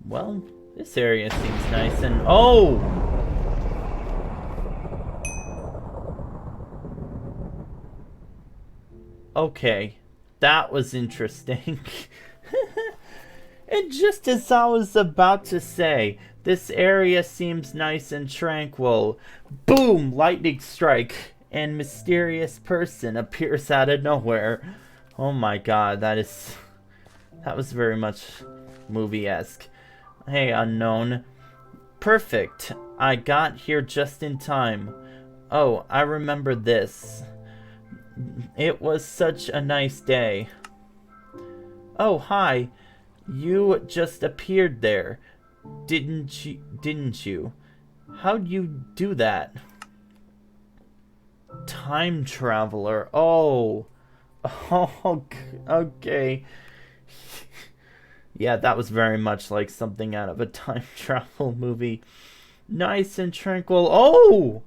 Well, this area seems nice and... Oh! Okay. That was interesting. And just as I was about to say, this area seems nice and tranquil, boom! Lightning strike, and mysterious person appears out of nowhere. Oh my god, that was very much movie-esque. Hey, unknown. Perfect. I got here just in time. Oh, I remember this. It was such a nice day. Oh, hi. You just appeared there. Didn't you? How'd you do that? Time traveler. Oh. Oh, okay. Yeah, that was very much like something out of a time travel movie. Nice and tranquil. Oh!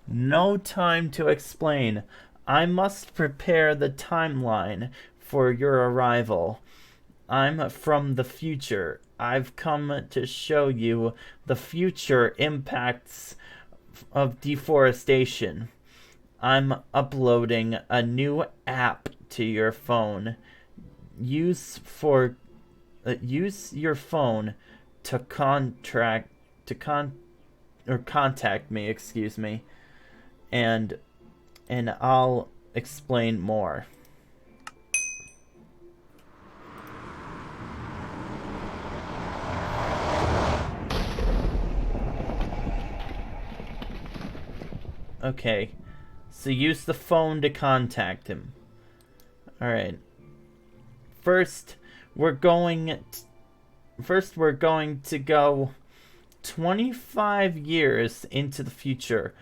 No time to explain. I must prepare the timeline for your arrival. I'm from the future. I've come to show you the future impacts of deforestation. I'm uploading a new app to your phone. Use your phone to contact me, excuse me, and I'll explain more. Okay, so use the phone to contact him. Alright. First, we're going to go 25 years into the future.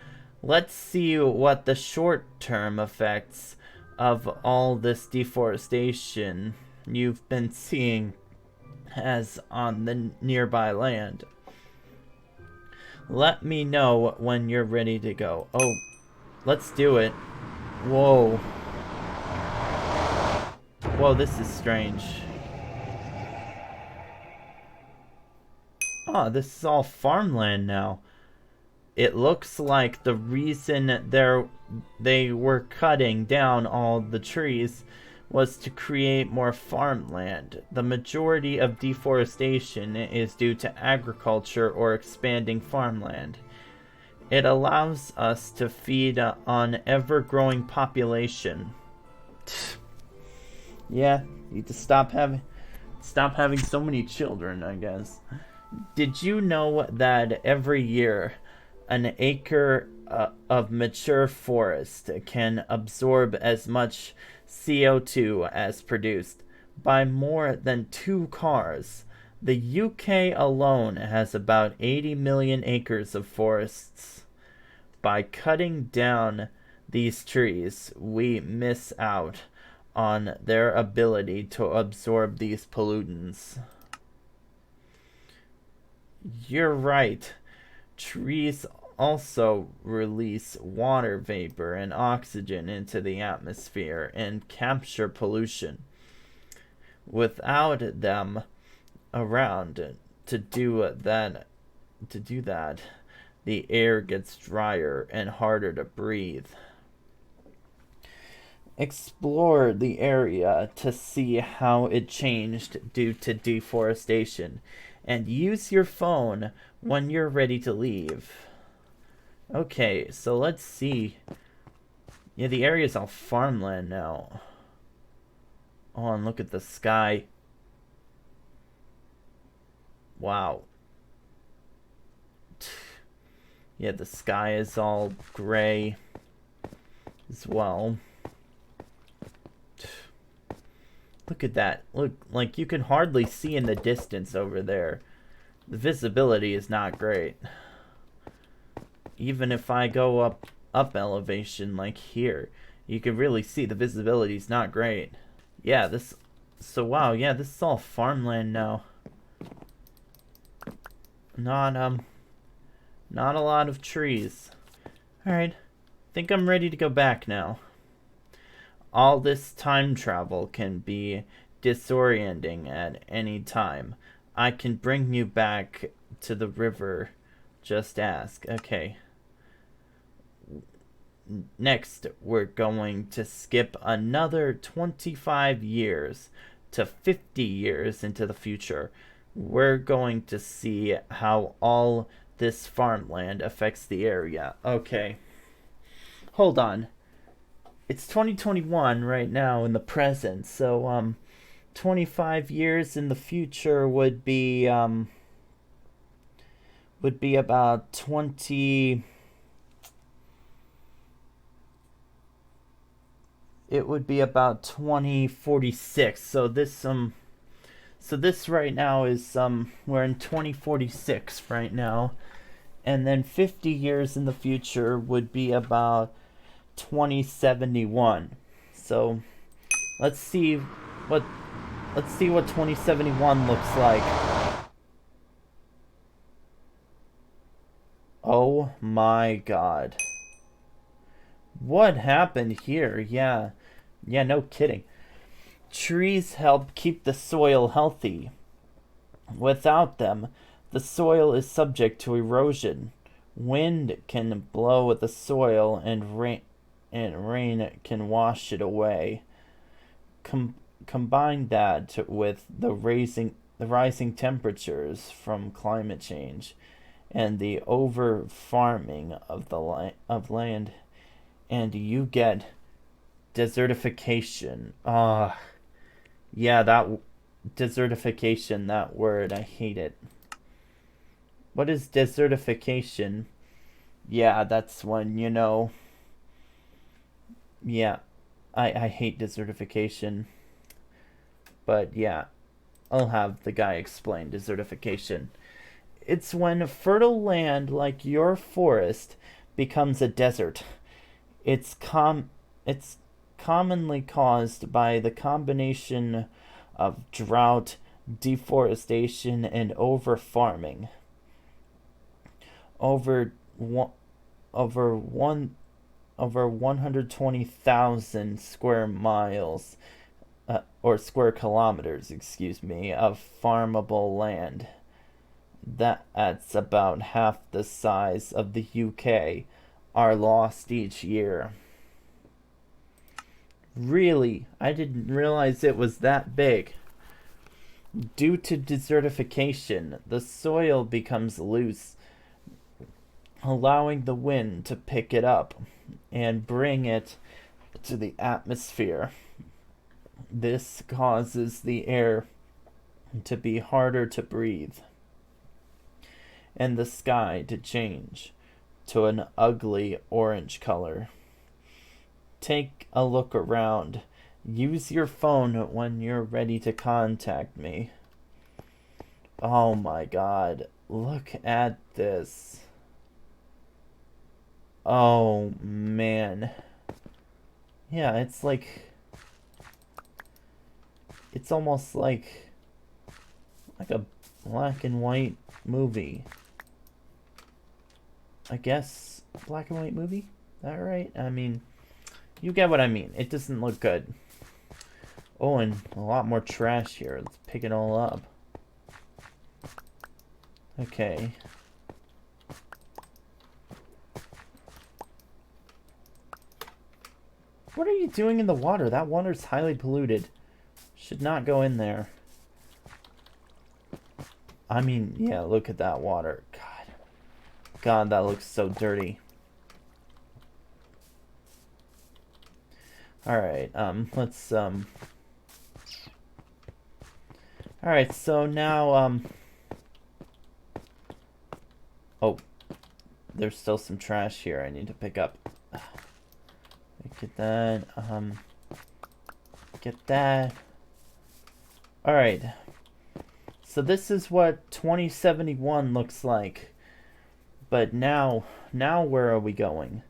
Let's see what the short-term effects of all this deforestation you've been seeing has on the nearby land. Let me know when you're ready to go. Oh, let's do it. Whoa. Whoa, this is strange. Oh, this is all farmland now. It looks like the reason they were cutting down all the trees was to create more farmland. The majority of deforestation is due to agriculture or expanding farmland. It allows us to feed on ever-growing population. Yeah, you need to stop having so many children, I guess. Did you know that every year an acre of mature forest can absorb as much CO2 as produced by more than 2 cars? The UK alone has about 80 million acres of forests. By cutting down these trees, we miss out on their ability to absorb these pollutants. You're right. Trees also release water vapor and oxygen into the atmosphere and capture pollution. Without them around to do that, the air gets drier and harder to breathe. Explore the area to see how it changed due to deforestation, and use your phone when you're ready to leave. Okay, so let's see. Yeah, the area's all farmland now. Oh, and look at the sky. Wow. Yeah, the sky is all gray as well. Look at that. Look, like you can hardly see in the distance over there. The visibility is not great. Even if I go up elevation like here, you can really see the visibility is not great. Yeah, wow, yeah, this is all farmland now. Not a lot of trees. Alright, think I'm ready to go back now. All this time travel can be disorienting at any time. I can bring you back to the river. Just ask. Okay. Next, we're going to skip another 25 years to 50 years into the future. We're going to see how all this farmland affects the area. Okay. Hold on. It's 2021 right now in the present, so 25 years in the future would be about 20. It would be about 2046. So this right now is we're in 2046 right now, and then 50 years in the future would be about 2071. So let's see what 2071 looks like. Oh my god. What happened here? Yeah, no kidding. Trees help keep the soil healthy. Without them, the soil is subject to erosion. Wind can blow the soil, and rain can wash it away. Combine that with the rising temperatures from climate change and the over farming of land, and you get desertification. Yeah, that desertification, that word, I hate it. What is desertification? Yeah, that's when, yeah, I hate desertification. But yeah, I'll have the guy explain desertification. It's when fertile land like your forest becomes a desert. It's commonly caused by the combination of drought, deforestation, and over farming. Over 120,000 square miles, or square kilometers, excuse me, of farmable land. That's about half the size of the UK, are lost each year. Really? I didn't realize it was that big. Due to desertification, the soil becomes loose, allowing the wind to pick it up and bring it to the atmosphere. This causes the air to be harder to breathe and the sky to change to an ugly orange color. Take a look around. Use your phone when you're ready to contact me. Oh my god, look at this. Oh man. Yeah, it's almost like a black and white movie. I guess black and white movie? Is that right? I mean, you get what I mean. It doesn't look good. Oh, and a lot more trash here. Let's pick it all up. Okay. What are you doing in the water? That water's highly polluted. Should not go in there. I mean, yeah, look at that water. God, that looks so dirty. Alright, let's, Alright, so now, oh, there's still some trash here I need to pick up. Get that, get that. Alright, so this is what 2071 looks like. But now where are we going?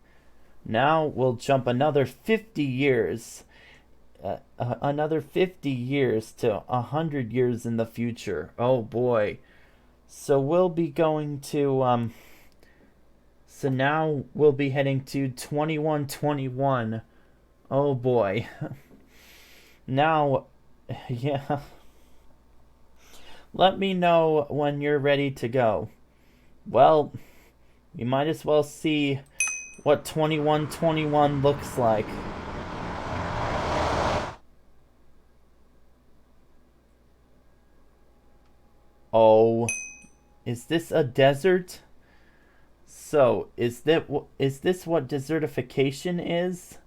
Now we'll jump another 50 years. Another 50 years to 100 years in the future. Oh boy. So we'll be going to, so now we'll be heading to 2121. Oh boy. Now Yeah. Let me know when you're ready to go. Well, you might as well see what 2121 looks like. Oh, is this a desert? So, is this what desertification is?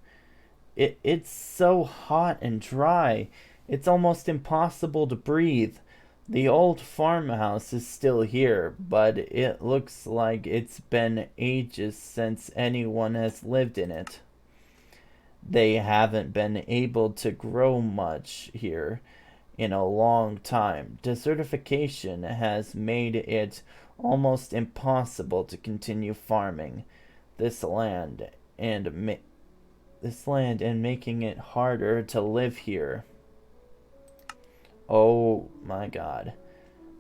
It's so hot and dry. It's almost impossible to breathe. The old farmhouse is still here, but it looks like it's been ages since anyone has lived in it. They haven't been able to grow much here in a long time. Desertification has made it almost impossible to continue farming this land and making it harder to live here. Oh my god.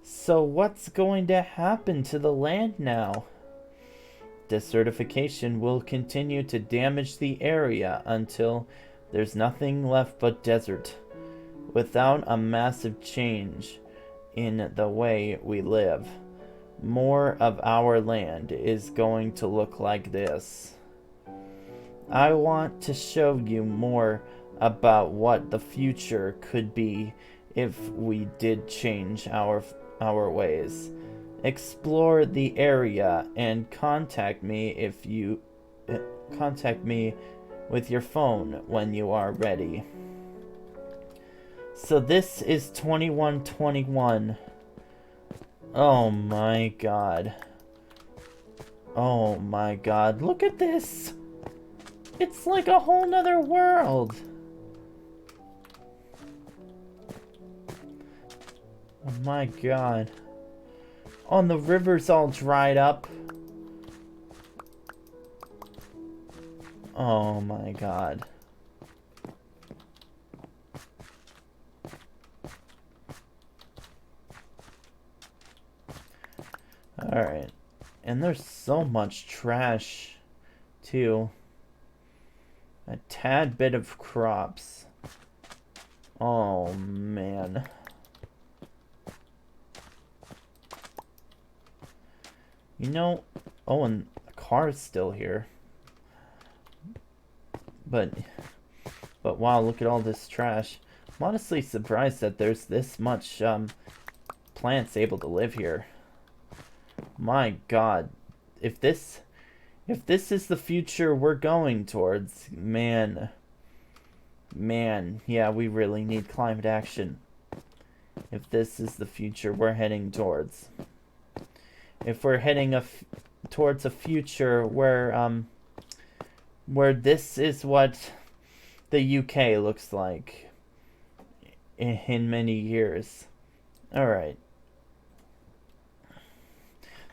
So what's going to happen to the land now? Desertification will continue to damage the area until there's nothing left but desert, without a massive change in the way we live. More of our land is going to look like this. I want to show you more about what the future could be if we did change our ways. Explore the area and contact me with your phone when you are ready. So this is 2121. Oh my god. Oh my god. Look at this. It's like a whole nother world. Oh my god. Oh, and the river's all dried up. Oh my god. Alright. And there's so much trash, too. A tad bit of crops. Oh, man. You know... Oh, and the car's still here. But wow, look at all this trash. I'm honestly surprised that there's this much, plants able to live here. My god. If this is the future we're going towards, man, yeah, we really need climate action. If this is the future we're heading towards. If we're heading towards a future where this is what the UK looks like in many years. Alright.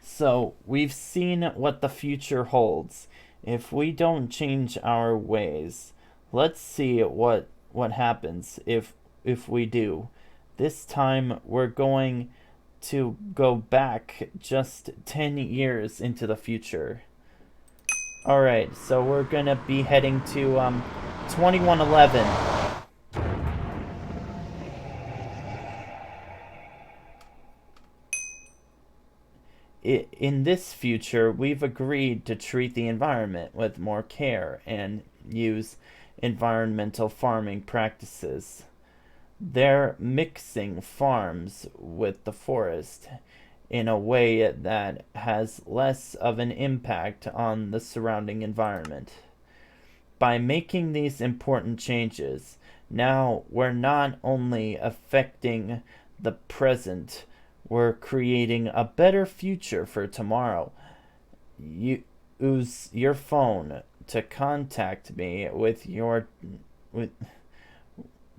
So, we've seen what the future holds. If we don't change our ways, let's see what happens if we do. This time, we're going to go back just 10 years into the future. Alright, so we're gonna be heading to 2111. In this future, we've agreed to treat the environment with more care and use environmental farming practices. They're mixing farms with the forest in a way that has less of an impact on the surrounding environment. By making these important changes, now we're not only affecting the present, we're creating a better future for tomorrow. Use your phone to contact me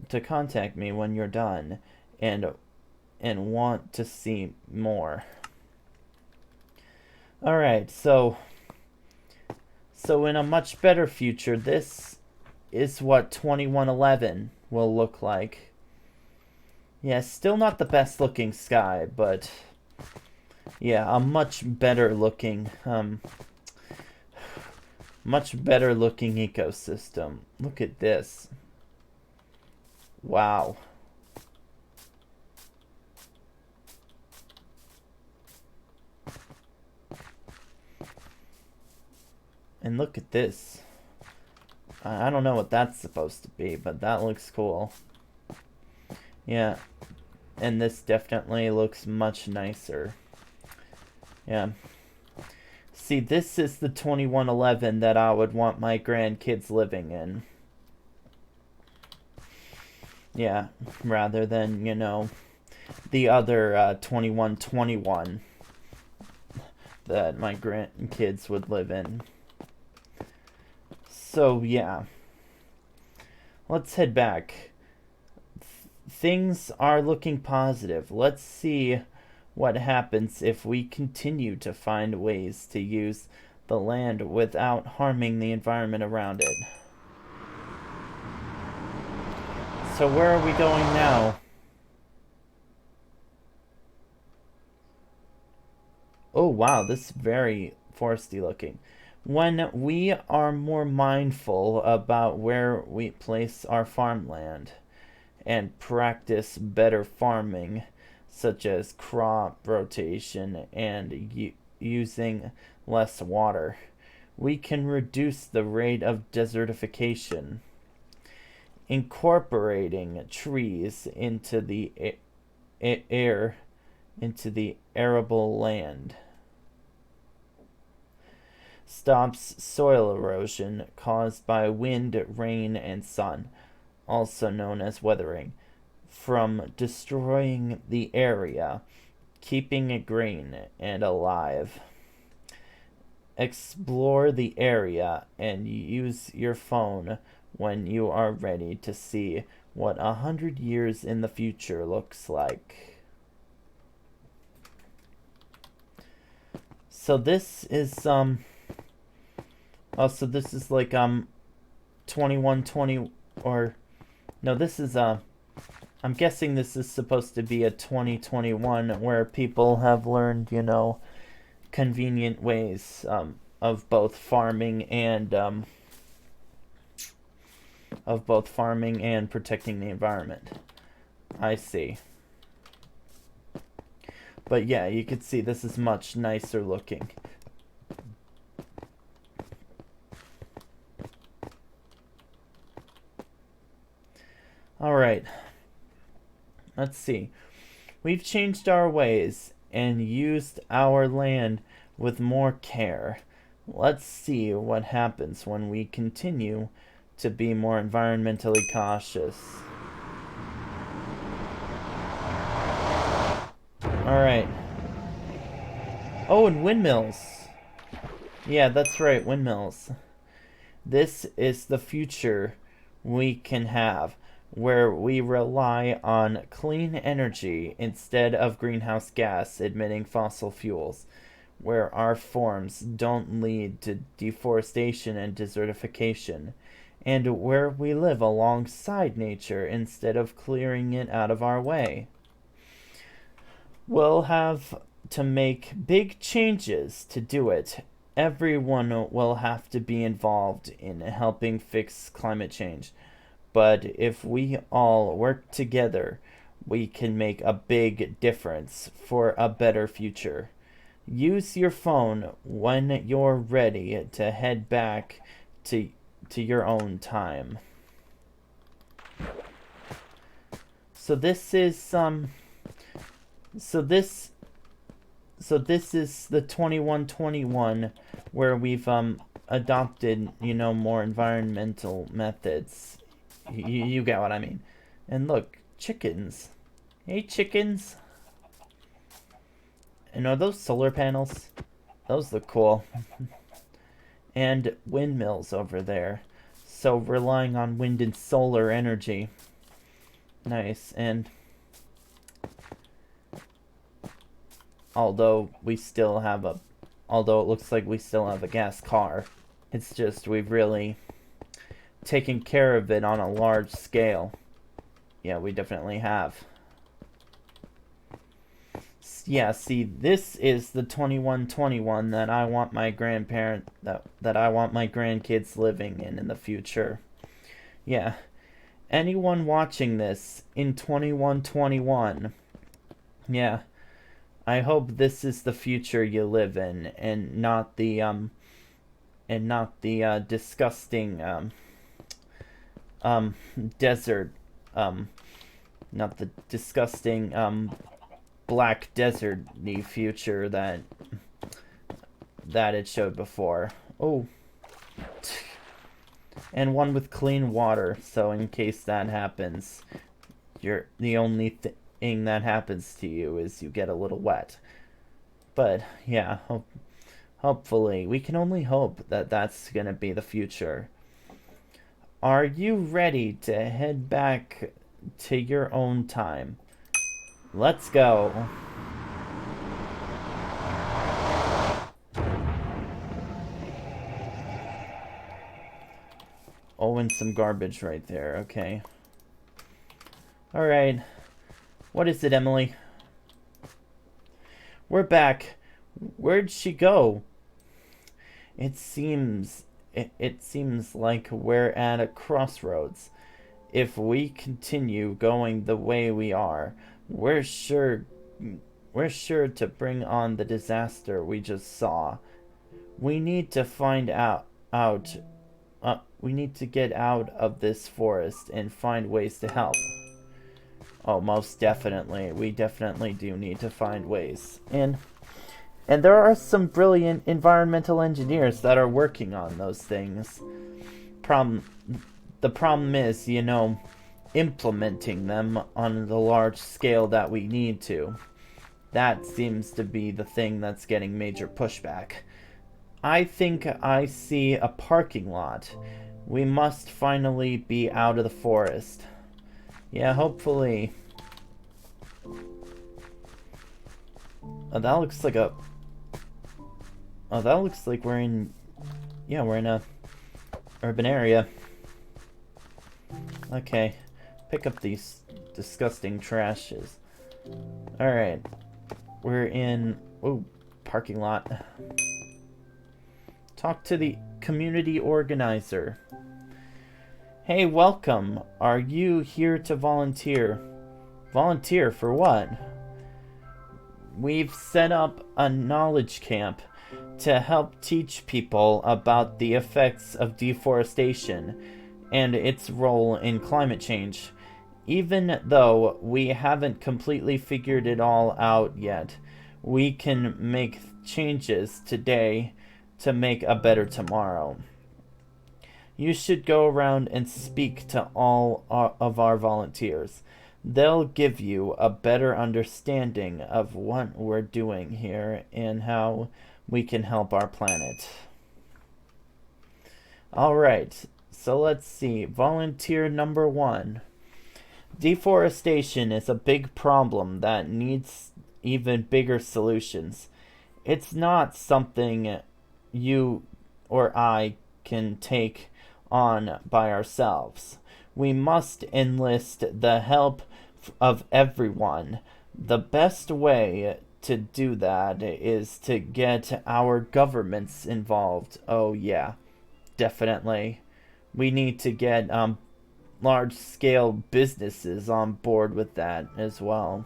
to contact me when you're done and want to see more. Alright, so in a much better future, this is what 2111 will look like. Yeah, still not the best looking sky, but yeah, a much better looking ecosystem. Look at this. Wow. And look at this. I don't know what that's supposed to be, but that looks cool. Yeah. And this definitely looks much nicer. Yeah. See, this is the 2111 that I would want my grandkids living in. Yeah, rather than, the other 2121 that my grandkids would live in. So, yeah. Let's head back. Things are looking positive. Let's see what happens if we continue to find ways to use the land without harming the environment around it. So where are we going now? Oh wow, this is very foresty looking. When we are more mindful about where we place our farmland and practice better farming, such as crop rotation and using less water, we can reduce the rate of desertification. Incorporating trees into the air, into the arable land, stops soil erosion caused by wind, rain, and sun, also known as weathering, from destroying the area, keeping it green and alive. Explore the area and use your phone when you are ready to see what 100 years in the future looks like. So this is so this is like 2120, or no, this is I'm guessing this is supposed to be a 2021 where people have learned, convenient ways of both farming and protecting the environment. I see. But yeah, you can see this is much nicer looking. Alright. Let's see. We've changed our ways and used our land with more care. Let's see what happens when we continue to be more environmentally cautious. Alright. Oh, and windmills. Yeah, that's right, windmills. This is the future we can have, where we rely on clean energy instead of greenhouse gas emitting fossil fuels, where our forms don't lead to deforestation and desertification, and where we live alongside nature instead of clearing it out of our way. We'll have to make big changes to do it. Everyone will have to be involved in helping fix climate change. But if we all work together, we can make a big difference for a better future. Use your phone when you're ready to head back to your own time. So this is so this is the 2121 where we've adopted, more environmental methods. You get what I mean. And look, chickens. Hey, chickens. And are those solar panels? Those look cool. And windmills over there. So relying on wind and solar energy. Nice. And although it looks like we still have a gas car, it's just we've really taken care of it on a large scale. Yeah, we definitely have. Yeah, see, this is the 2121 that I want my that I want my grandkids living in the future. Yeah. Anyone watching this in 2121, yeah, I hope this is the future you live in and not the not the disgusting desert, not the disgusting black desert-y future that it showed before. Oh, and one with clean water, so in case that happens, the only thing that happens to you is you get a little wet. But yeah, hopefully, we can only hope that that's gonna be the future. Are you ready to head back to your own time? Let's go. Oh, and some garbage right there. Okay. Alright. What is it, Emily? We're back. Where'd she go? It seems like we're at a crossroads. If we continue going the way we are, we're sure to bring on the disaster we just saw. We need to find out we need to get out of this forest and find ways to help. Oh, most definitely. We definitely do need to find ways. And there are some brilliant environmental engineers that are working on those things. The problem is, implementing them on the large scale that we need to. That seems to be the thing that's getting major pushback. I think I see a parking lot. We must finally be out of the forest. Yeah, hopefully. Oh, that looks like a... Oh, that looks like we're in... Yeah, we're in a urban area. Okay. Pick up these disgusting trashes. Alright. We're in... Oh, parking lot. Talk to the community organizer. Hey, welcome. Are you here to volunteer? Volunteer for what? We've set up a knowledge camp to help teach people about the effects of deforestation and its role in climate change. Even though we haven't completely figured it all out yet, we can make changes today to make a better tomorrow. You should go around and speak to all of our volunteers. They'll give you a better understanding of what we're doing here and how we can help our planet. Alright, so let's see. Volunteer number 1. Deforestation is a big problem that needs even bigger solutions. It's not something you or I can take on by ourselves. We must enlist the help of everyone. The best way to do that is to get our governments involved. Oh yeah, definitely. We need to get large-scale businesses on board with that as well.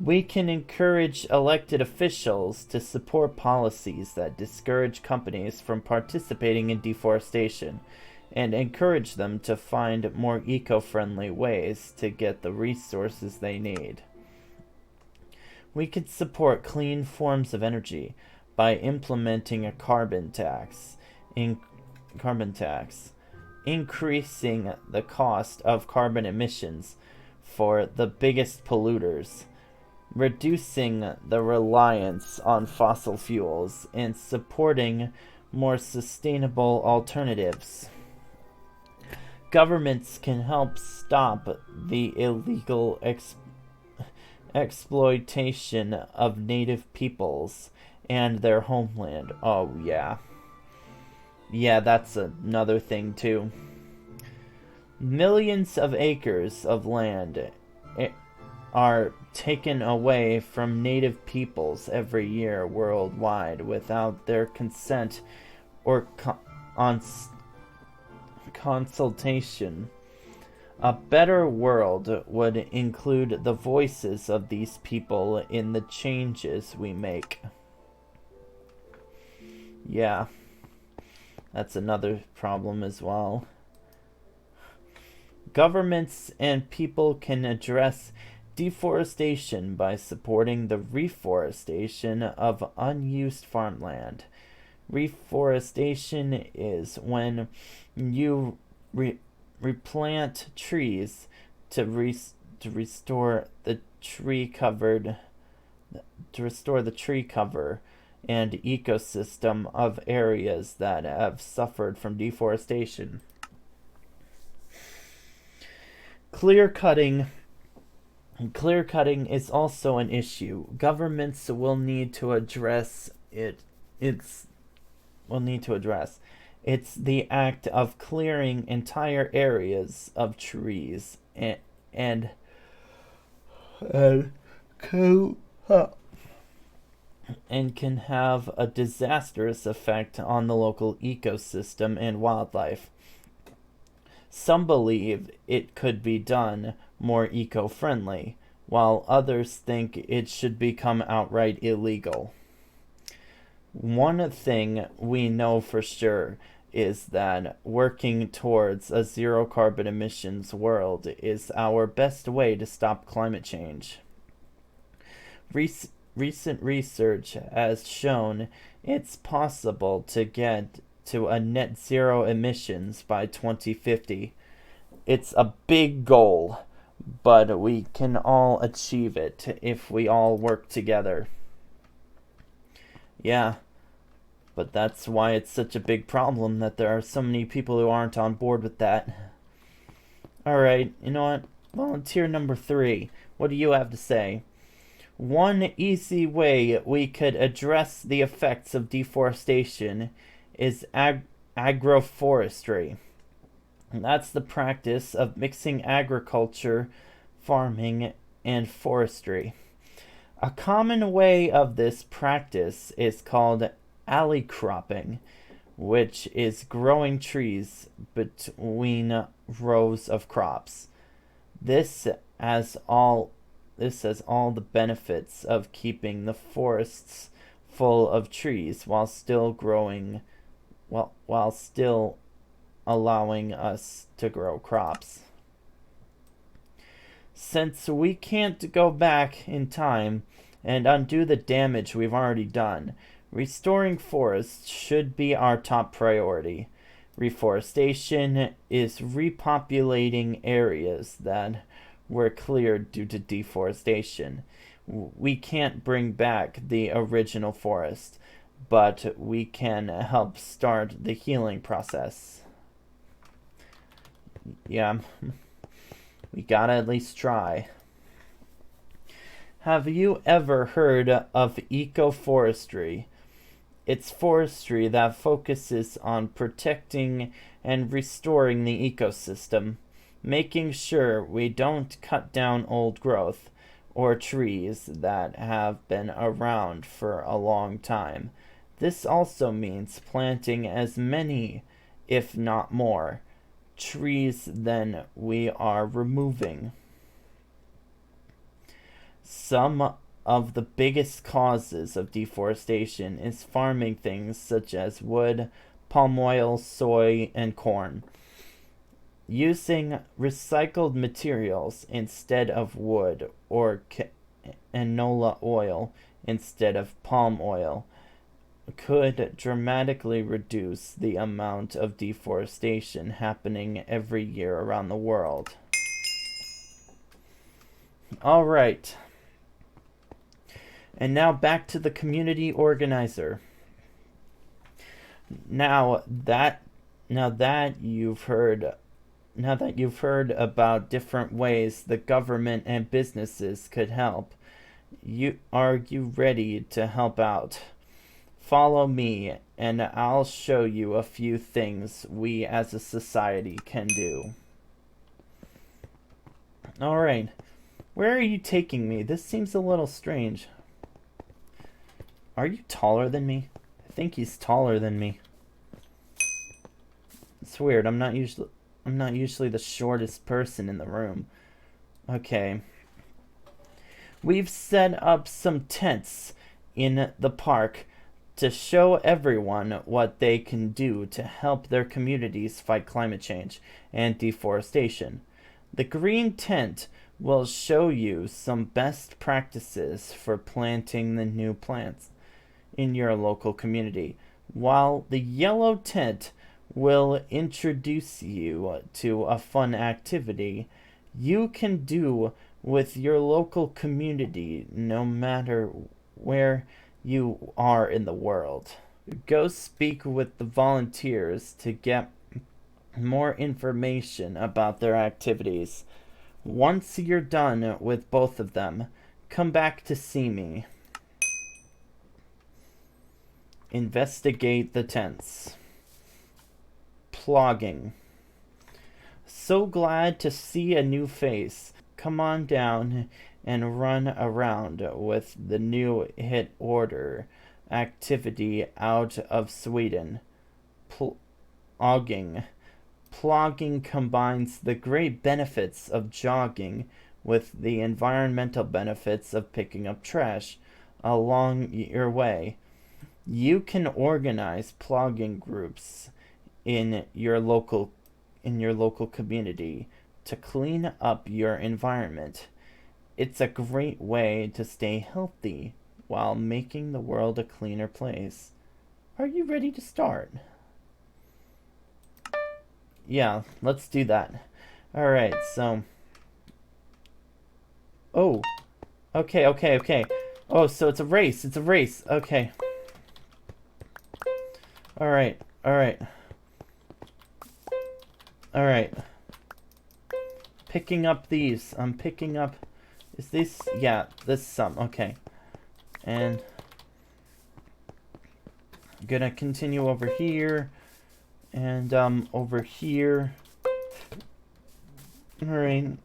We can encourage elected officials to support policies that discourage companies from participating in deforestation and encourage them to find more eco-friendly ways to get the resources they need. We could support clean forms of energy by implementing a carbon tax, increasing the cost of carbon emissions for the biggest polluters, reducing the reliance on fossil fuels, and supporting more sustainable alternatives. Governments can help stop the illegal exploitation of native peoples and their homeland. Oh, yeah. Yeah, that's another thing, too. Millions of acres of land are taken away from native peoples every year worldwide without their consent or consultation. A better world would include the voices of these people in the changes we make. Yeah, that's another problem as well. Governments and people can address deforestation by supporting the reforestation of unused farmland. Reforestation is when you replant trees to restore the tree covered to restore the tree cover and ecosystem of areas that have suffered from deforestation. Clear cutting Clear cutting is also an issue. Governments will need to address it. It's will need to address. It's the act of clearing entire areas of trees and, and co- and can have a disastrous effect on the local ecosystem and wildlife. Some believe it could be done more eco friendly, while others think it should become outright illegal. One thing we know for sure is that working towards a zero carbon emissions world is our best way to stop climate change. Recent research has shown it's possible to get to a net zero emissions by 2050. It's a big goal, but we can all achieve it if we all work together. Yeah, but that's why it's such a big problem that there are so many people who aren't on board with that. Alright, you know what? Volunteer number 3. What do you have to say? One easy way we could address the effects of deforestation is agroforestry. And that's the practice of mixing agriculture, farming, and forestry. A common way of this practice is called alley cropping, which is growing trees between rows of crops. This has all the benefits of keeping the forests full of trees while still allowing us to grow crops. Since we can't go back in time and undo the damage we've already done, restoring forests should be our top priority. Reforestation is repopulating areas that were cleared due to deforestation. We can't bring back the original forest, but we can help start the healing process. Yeah, we gotta at least try. Have you ever heard of ecoforestry? It's forestry that focuses on protecting and restoring the ecosystem, making sure we don't cut down old growth or trees that have been around for a long time. This also means planting as many, if not more, trees than we are removing. Some of the biggest causes of deforestation is farming things such as wood, palm oil, soy, and corn. Using recycled materials instead of wood or canola oil instead of palm oil could dramatically reduce the amount of deforestation happening every year around the world. All right. And now back to the community organizer. Now that you've heard about different ways the government and businesses could help, are you ready to help out? Follow me and I'll show you a few things we as a society can do. Alright, where are you taking me? This seems a little strange. Are you taller than me? I think he's taller than me. It's weird. I'm not usually the shortest person in the room. Okay. We've set up some tents in the park to show everyone what they can do to help their communities fight climate change and deforestation. The green tent will show you some best practices for planting the new plants in your local community, while the yellow tent will introduce you to a fun activity you can do with your local community no matter where you are in the world. Go speak with the volunteers to get more information about their activities. Once you're done with both of them, come back to see me. Investigate the tents. Plogging. So glad to see a new face. Come on down and run around with the new hit order activity out of Sweden. Plogging. Plogging combines the great benefits of jogging with the environmental benefits of picking up trash along your way. You can organize plogging groups in your local community to clean up your environment. It's a great way to stay healthy while making the world a cleaner place. Are you ready to start? Yeah, let's do that. Alright, so... Oh. Okay. Oh, so it's a race. Okay. Alright. Picking up these. I'm picking up... Is this... Yeah, this is some. Okay. And... I'm gonna continue over here. And, over here. Alright.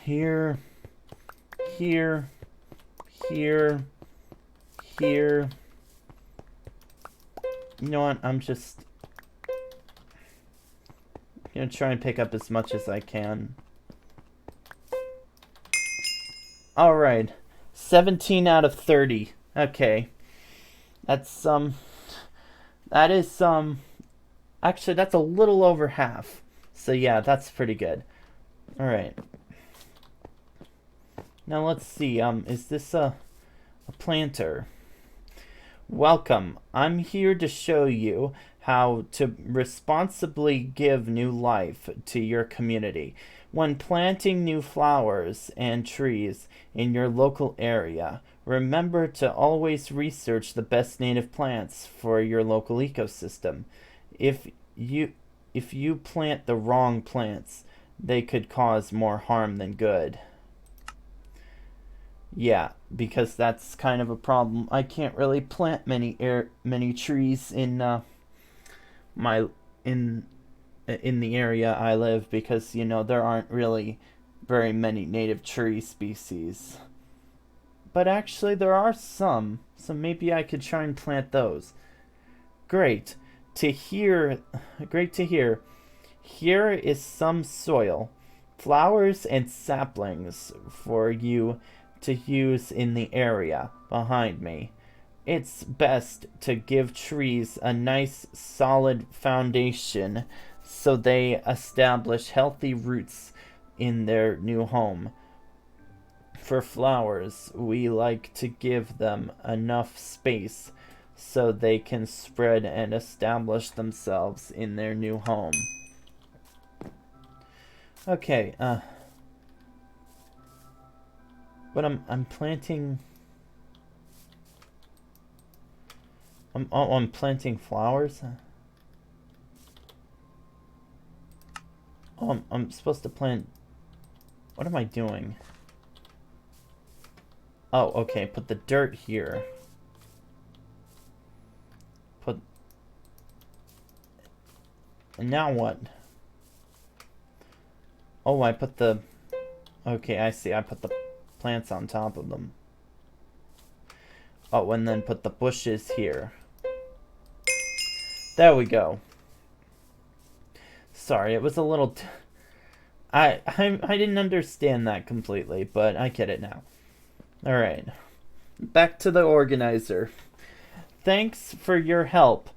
Here. You know what? I'm just gonna try and pick up as much as I can. Alright. 17 out of 30. Okay. That's, that is, actually, that's a little over half. So, yeah, that's pretty good. Alright. Now, let's see. Is this a planter? Welcome. I'm here to show you how to responsibly give new life to your community. When planting new flowers and trees in your local area, remember to always research the best native plants for your local ecosystem. If you plant the wrong plants, they could cause more harm than good. Yeah, because that's kind of a problem. I can't really plant many trees in in the area I live because there aren't really very many native tree species. But actually there are some, so maybe I could try and plant those. Great to hear. Here is some soil, flowers and saplings for you to use in the area behind me. It's best to give trees a nice solid foundation so they establish healthy roots in their new home. For flowers, we like to give them enough space so they can spread and establish themselves in their new home. Okay, but I'm planting. I'm planting flowers. Oh, I'm supposed to plant. What am I doing? Oh, okay. Put the dirt here. And now what? Oh, I put the. Okay, I see. I put the plants on top of them. Oh, and then put the bushes here. There we go. Sorry, it was a little... I didn't understand that completely, but I get it now. Alright. Back to the organizer. Thanks for your help.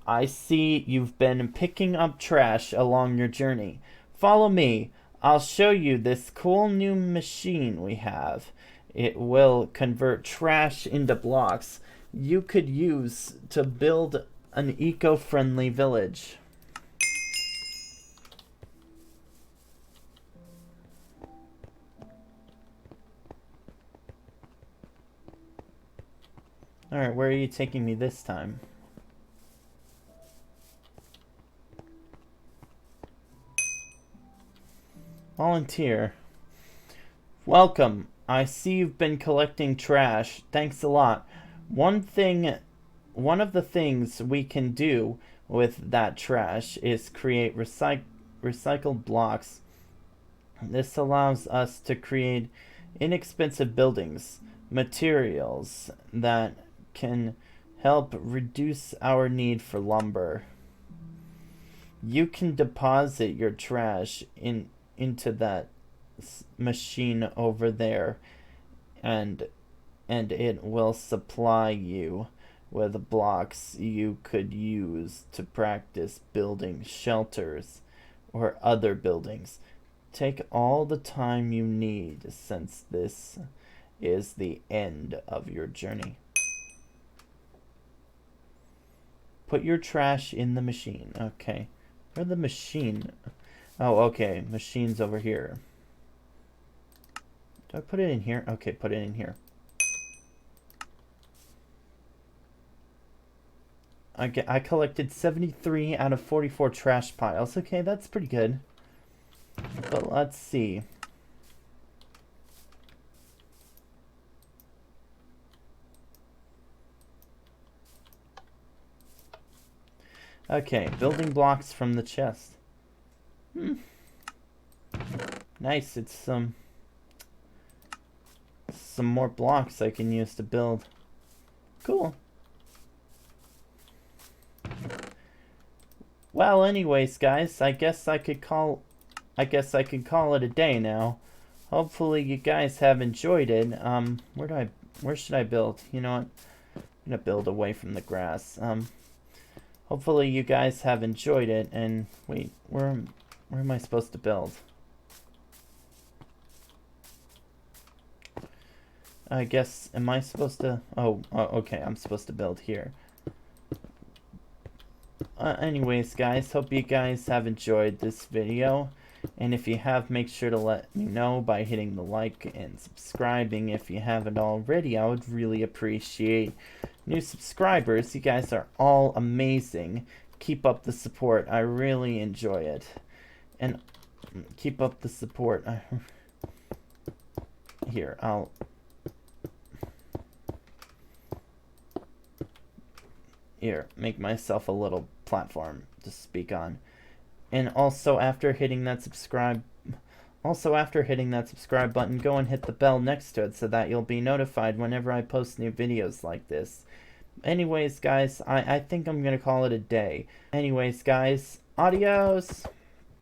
I see you've been picking up trash along your journey. Follow me. I'll show you this cool new machine we have. It will convert trash into blocks you could use to build an eco-friendly village. Alright, where are you taking me this time? Volunteer. Welcome. I see you've been collecting trash. Thanks a lot. One of the things we can do with that trash is create recycled blocks. This allows us to create inexpensive buildings, materials that can help reduce our need for lumber. You can deposit your trash into that machine over there, and it will supply you with blocks you could use to practice building shelters or other buildings. Take all the time you need, since this is the end of your journey. Put your trash in the machine. Okay. Where's the machine? Oh, okay. Machine's over here. Do I put it in here? Okay, put it in here. I collected 73 out of 44 trash piles. Okay, that's pretty good. But let's see. Okay, building blocks from the chest. Nice, it's some more blocks I can use to build. Cool. Well, anyways, guys, I guess I could call it a day now. Hopefully you guys have enjoyed it. Where should I build? You know what? I'm gonna build away from the grass. Hopefully you guys have enjoyed it. And wait, where am I supposed to build? I guess, am I supposed to? Oh, okay, I'm supposed to build here. Anyways, guys, hope you guys have enjoyed this video. And if you have, make sure to let me know by hitting the like and subscribing if you haven't already. I would really appreciate new subscribers. You guys are all amazing. Keep up the support. I really enjoy it. And keep up the support. Here, I'll... Here, make myself a little platform to speak on. And also after hitting that subscribe button, go and hit the bell next to it so that you'll be notified whenever I post new videos like this. Anyways, guys, I think I'm gonna call it a day. Anyways, guys, adios!